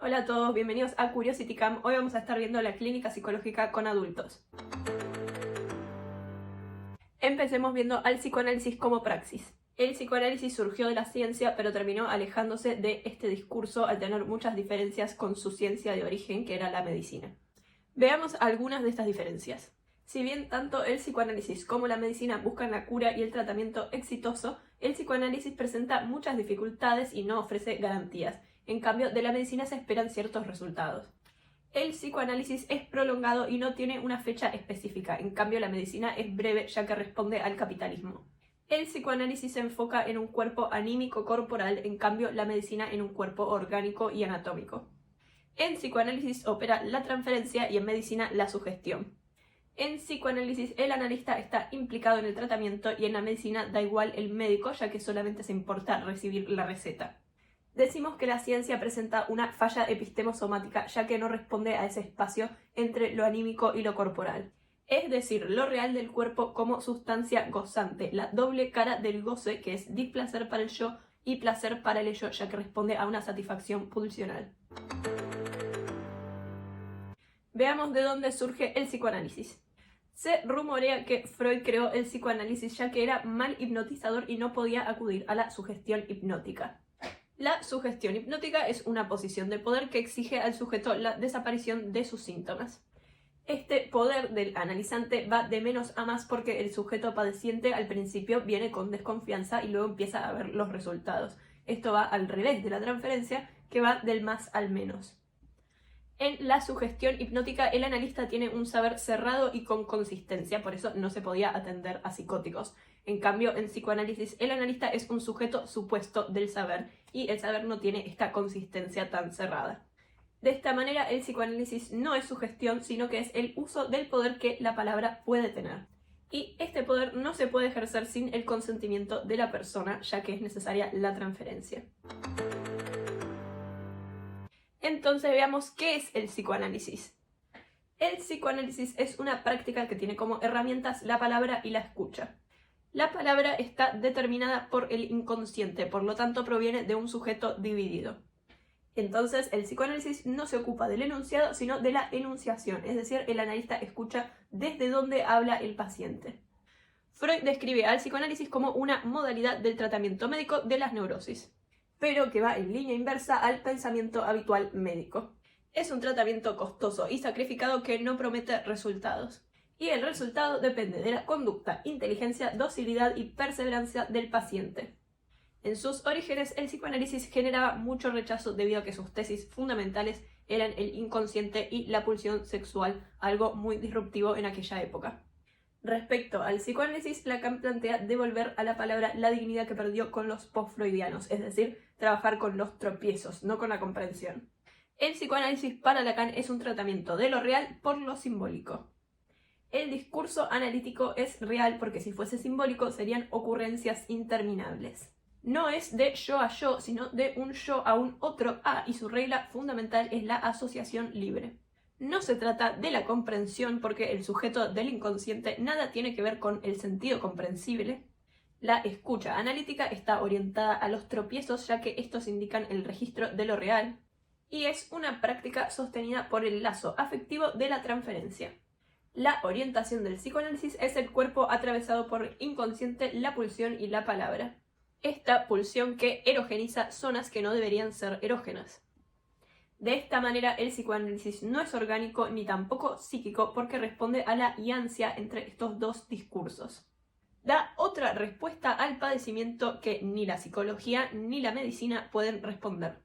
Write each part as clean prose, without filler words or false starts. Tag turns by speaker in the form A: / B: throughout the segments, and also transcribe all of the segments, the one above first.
A: Hola a todos, bienvenidos a Curiosity Cam. Hoy vamos a estar viendo la clínica psicológica con adultos. Empecemos viendo al psicoanálisis como praxis. El psicoanálisis surgió de la ciencia, pero terminó alejándose de este discurso al tener muchas diferencias con su ciencia de origen, que era la medicina. Veamos algunas de estas diferencias. Si bien tanto el psicoanálisis como la medicina buscan la cura y el tratamiento exitoso, el psicoanálisis presenta muchas dificultades y no ofrece garantías. En cambio, de la medicina se esperan ciertos resultados. El psicoanálisis es prolongado y no tiene una fecha específica. En cambio, la medicina es breve, ya que responde al capitalismo. El psicoanálisis se enfoca en un cuerpo anímico corporal, en cambio, la medicina en un cuerpo orgánico y anatómico. En psicoanálisis opera la transferencia y en medicina la sugestión. En psicoanálisis, el analista está implicado en el tratamiento y en la medicina da igual el médico, ya que solamente se importa recibir la receta. Decimos que la ciencia presenta una falla epistemosomática, ya que no responde a ese espacio entre lo anímico y lo corporal. Es decir, lo real del cuerpo como sustancia gozante, la doble cara del goce, que es displacer para el yo y placer para el ello, ya que responde a una satisfacción pulsional. Veamos de dónde surge el psicoanálisis. Se rumorea que Freud creó el psicoanálisis ya que era mal hipnotizador y no podía acudir a la sugestión hipnótica. La sugestión hipnótica es una posición de poder que exige al sujeto la desaparición de sus síntomas. Este poder del analizante va de menos a más porque el sujeto padeciente al principio viene con desconfianza y luego empieza a ver los resultados. Esto va al revés de la transferencia, que va del más al menos. En la sugestión hipnótica, el analista tiene un saber cerrado y con consistencia, por eso no se podía atender a psicóticos. En cambio, en psicoanálisis, el analista es un sujeto supuesto del saber, y el saber no tiene esta consistencia tan cerrada. De esta manera, el psicoanálisis no es sugestión, sino que es el uso del poder que la palabra puede tener. Y este poder no se puede ejercer sin el consentimiento de la persona, ya que es necesaria la transferencia. Entonces veamos qué es el psicoanálisis. El psicoanálisis es una práctica que tiene como herramientas la palabra y la escucha. La palabra está determinada por el inconsciente, por lo tanto proviene de un sujeto dividido. Entonces el psicoanálisis no se ocupa del enunciado, sino de la enunciación, es decir, el analista escucha desde donde habla el paciente. Freud describe al psicoanálisis como una modalidad del tratamiento médico de las neurosis, pero que va en línea inversa al pensamiento habitual médico. Es un tratamiento costoso y sacrificado que no promete resultados. Y el resultado depende de la conducta, inteligencia, docilidad y perseverancia del paciente. En sus orígenes, el psicoanálisis generaba mucho rechazo debido a que sus tesis fundamentales eran el inconsciente y la pulsión sexual, algo muy disruptivo en aquella época. Respecto al psicoanálisis, Lacan plantea devolver a la palabra la dignidad que perdió con los post-freudianos, es decir, trabajar con los tropiezos, no con la comprensión. El psicoanálisis para Lacan es un tratamiento de lo real por lo simbólico. El discurso analítico es real porque si fuese simbólico serían ocurrencias interminables. No es de yo a yo, sino de un yo a un otro a, y su regla fundamental es la asociación libre. No se trata de la comprensión porque el sujeto del inconsciente nada tiene que ver con el sentido comprensible. La escucha analítica está orientada a los tropiezos ya que estos indican el registro de lo real y es una práctica sostenida por el lazo afectivo de la transferencia. La orientación del psicoanálisis es el cuerpo atravesado por el inconsciente, la pulsión y la palabra. Esta pulsión que erogeniza zonas que no deberían ser erógenas. De esta manera, el psicoanálisis no es orgánico ni tampoco psíquico porque responde a la iancia entre estos dos discursos. Da otra respuesta al padecimiento que ni la psicología ni la medicina pueden responder.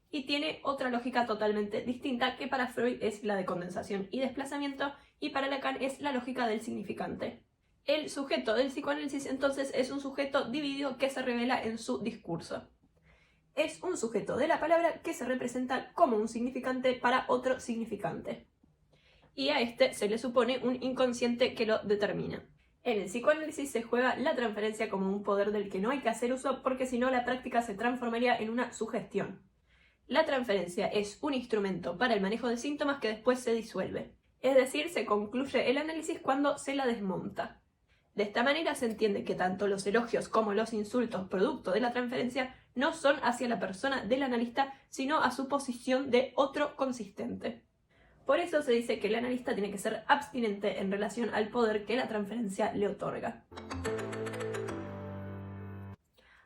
A: Y tiene otra lógica totalmente distinta que para Freud es la de condensación y desplazamiento y para Lacan es la lógica del significante. El sujeto del psicoanálisis entonces es un sujeto dividido que se revela en su discurso. Es un sujeto de la palabra que se representa como un significante para otro significante. Y a este se le supone un inconsciente que lo determina. En el psicoanálisis se juega la transferencia como un poder del que no hay que hacer uso porque si no la práctica se transformaría en una sugestión. La transferencia es un instrumento para el manejo de síntomas que después se disuelve. Es decir, se concluye el análisis cuando se la desmonta. De esta manera se entiende que tanto los elogios como los insultos producto de la transferencia no son hacia la persona del analista, sino a su posición de otro consistente. Por eso se dice que el analista tiene que ser abstinente en relación al poder que la transferencia le otorga.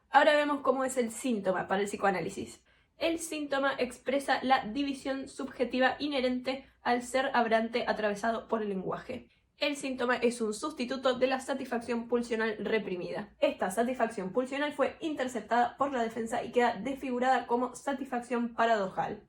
A: Ahora vemos cómo es el síntoma para el psicoanálisis. El síntoma expresa la división subjetiva inherente al ser hablante atravesado por el lenguaje. El síntoma es un sustituto de la satisfacción pulsional reprimida. Esta satisfacción pulsional fue interceptada por la defensa y queda desfigurada como satisfacción paradojal.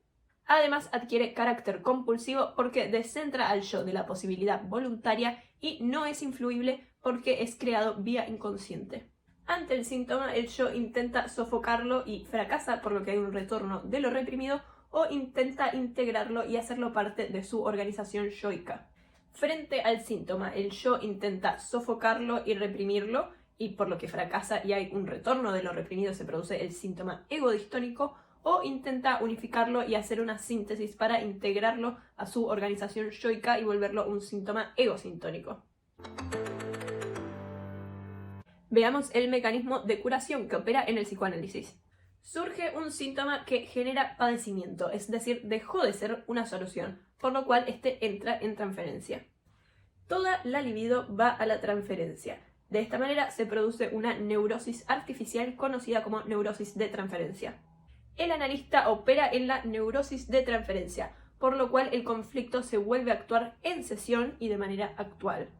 A: Además, adquiere carácter compulsivo porque descentra al yo de la posibilidad voluntaria y no es influible porque es creado vía inconsciente. Ante el síntoma, el yo intenta sofocarlo y fracasa, por lo que hay un retorno de lo reprimido, o intenta integrarlo y hacerlo parte de su organización yoica. Frente al síntoma, el yo intenta sofocarlo y reprimirlo, y por lo que fracasa y hay un retorno de lo reprimido, se produce el síntoma egodistónico, o intenta unificarlo y hacer una síntesis para integrarlo a su organización yoica y volverlo un síntoma egosintónico. Veamos el mecanismo de curación que opera en el psicoanálisis. Surge un síntoma que genera padecimiento, es decir, dejó de ser una solución, por lo cual este entra en transferencia. Toda la libido va a la transferencia. De esta manera se produce una neurosis artificial conocida como neurosis de transferencia. El analista opera en la neurosis de transferencia, por lo cual el conflicto se vuelve a actuar en sesión y de manera actual.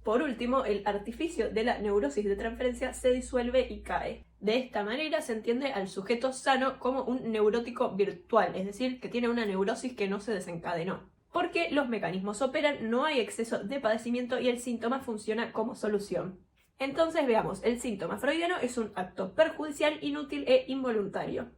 A: Por último, el artificio de la neurosis de transferencia se disuelve y cae. De esta manera se entiende al sujeto sano como un neurótico virtual, es decir, que tiene una neurosis que no se desencadenó. Porque los mecanismos operan, no hay exceso de padecimiento y el síntoma funciona como solución. Entonces veamos, el síntoma freudiano es un acto perjudicial, inútil e involuntario.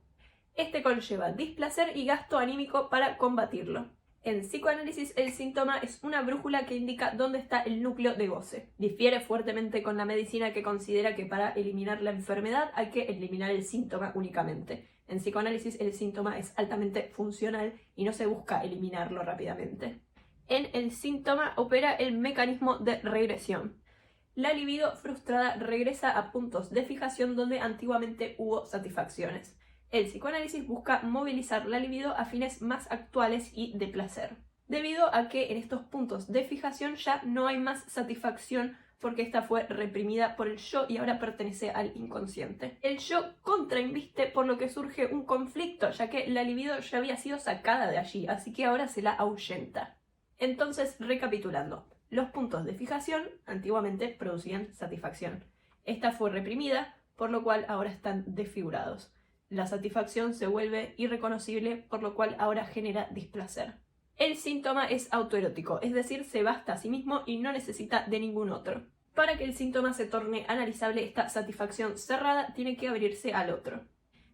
A: Este conlleva displacer y gasto anímico para combatirlo. En psicoanálisis, el síntoma es una brújula que indica dónde está el núcleo de goce. Difiere fuertemente con la medicina, que considera que para eliminar la enfermedad hay que eliminar el síntoma únicamente. En psicoanálisis, el síntoma es altamente funcional y no se busca eliminarlo rápidamente. En el síntoma opera el mecanismo de regresión. La libido frustrada regresa a puntos de fijación donde antiguamente hubo satisfacciones. El psicoanálisis busca movilizar la libido a fines más actuales y de placer, debido a que en estos puntos de fijación ya no hay más satisfacción porque esta fue reprimida por el yo y ahora pertenece al inconsciente. El yo contrainviste, por lo que surge un conflicto, ya que la libido ya había sido sacada de allí, así que ahora se la ahuyenta. Entonces, recapitulando, los puntos de fijación antiguamente producían satisfacción. Esta fue reprimida, por lo cual ahora están desfigurados. La satisfacción se vuelve irreconocible, por lo cual ahora genera displacer. El síntoma es autoerótico, es decir, se basta a sí mismo y no necesita de ningún otro. Para que el síntoma se torne analizable, esta satisfacción cerrada tiene que abrirse al otro.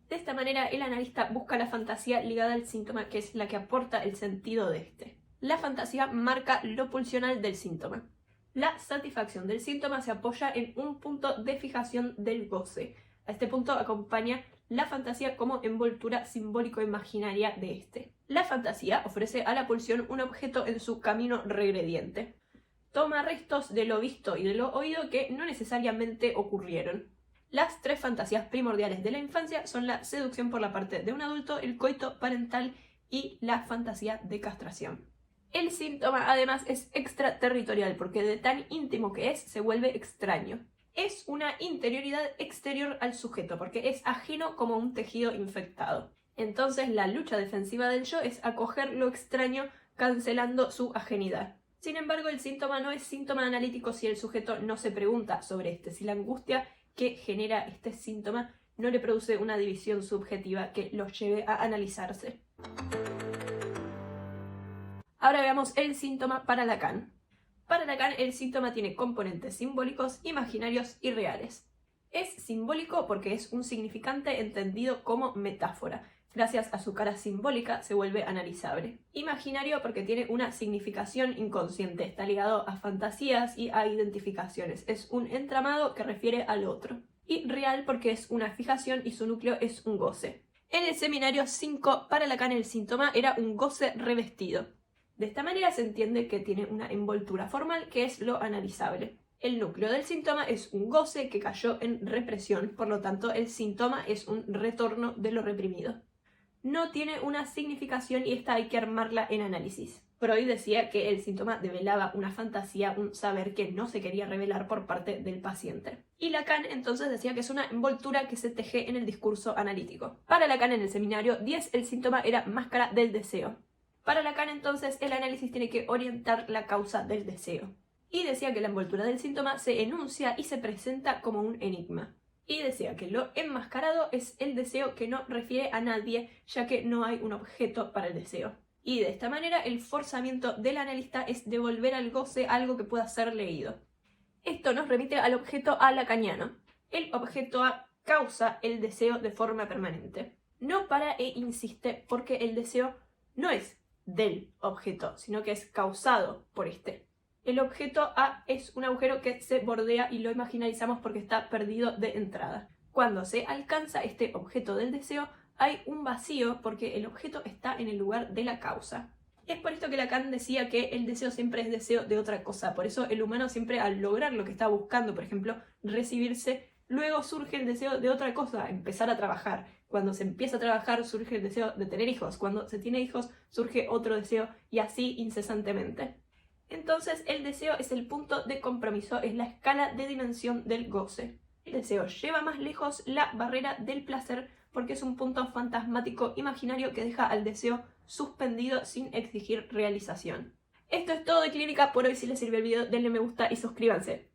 A: De esta manera, el analista busca la fantasía ligada al síntoma, que es la que aporta el sentido de este. La fantasía marca lo pulsional del síntoma. La satisfacción del síntoma se apoya en un punto de fijación del goce. A este punto acompaña la fantasía como envoltura simbólico-imaginaria de este. La fantasía ofrece a la pulsión un objeto en su camino regrediente. Toma restos de lo visto y de lo oído que no necesariamente ocurrieron. Las tres fantasías primordiales de la infancia son la seducción por la parte de un adulto, el coito parental y la fantasía de castración. El síntoma además es extraterritorial porque de tan íntimo que es se vuelve extraño. Es una interioridad exterior al sujeto porque es ajeno como un tejido infectado. Entonces la lucha defensiva del yo es acoger lo extraño cancelando su ajenidad. Sin embargo, el síntoma no es síntoma analítico si el sujeto no se pregunta sobre este, si la angustia que genera este síntoma no le produce una división subjetiva que los lleve a analizarse. Ahora veamos el síntoma para Lacan. Para Lacan, el síntoma tiene componentes simbólicos, imaginarios y reales. Es simbólico porque es un significante entendido como metáfora. Gracias a su cara simbólica se vuelve analizable. Imaginario porque tiene una significación inconsciente, está ligado a fantasías y a identificaciones. Es un entramado que refiere al otro. Y real porque es una fijación y su núcleo es un goce. En el seminario 5, para Lacan el síntoma era un goce revestido. De esta manera se entiende que tiene una envoltura formal que es lo analizable. El núcleo del síntoma es un goce que cayó en represión, por lo tanto el síntoma es un retorno de lo reprimido. No tiene una significación y esta hay que armarla en análisis. Freud decía que el síntoma develaba una fantasía, un saber que no se quería revelar por parte del paciente. Y Lacan entonces decía que es una envoltura que se teje en el discurso analítico. Para Lacan en el seminario 10 el síntoma era máscara del deseo. Para Lacan entonces el análisis tiene que orientar la causa del deseo. Y decía que la envoltura del síntoma se enuncia y se presenta como un enigma. Y decía que lo enmascarado es el deseo que no refiere a nadie, ya que no hay un objeto para el deseo. Y de esta manera el forzamiento del analista es devolver al goce algo que pueda ser leído. Esto nos remite al objeto A lacaniano. El objeto A causa el deseo de forma permanente. No para e insiste porque el deseo no es del objeto, sino que es causado por este. El objeto A es un agujero que se bordea y lo imaginalizamos porque está perdido de entrada. Cuando se alcanza este objeto del deseo, hay un vacío porque el objeto está en el lugar de la causa. Es por esto que Lacan decía que el deseo siempre es deseo de otra cosa. Por eso el humano siempre al lograr lo que está buscando, por ejemplo, recibirse, luego surge el deseo de otra cosa, empezar a trabajar. Cuando se empieza a trabajar surge el deseo de tener hijos. Cuando se tiene hijos surge otro deseo y así incesantemente. Entonces el deseo es el punto de compromiso, es la escala de dimensión del goce. El deseo lleva más lejos la barrera del placer porque es un punto fantasmático imaginario que deja al deseo suspendido sin exigir realización. Esto es todo de clínica por hoy. Si les sirvió el video denle me gusta y suscríbanse.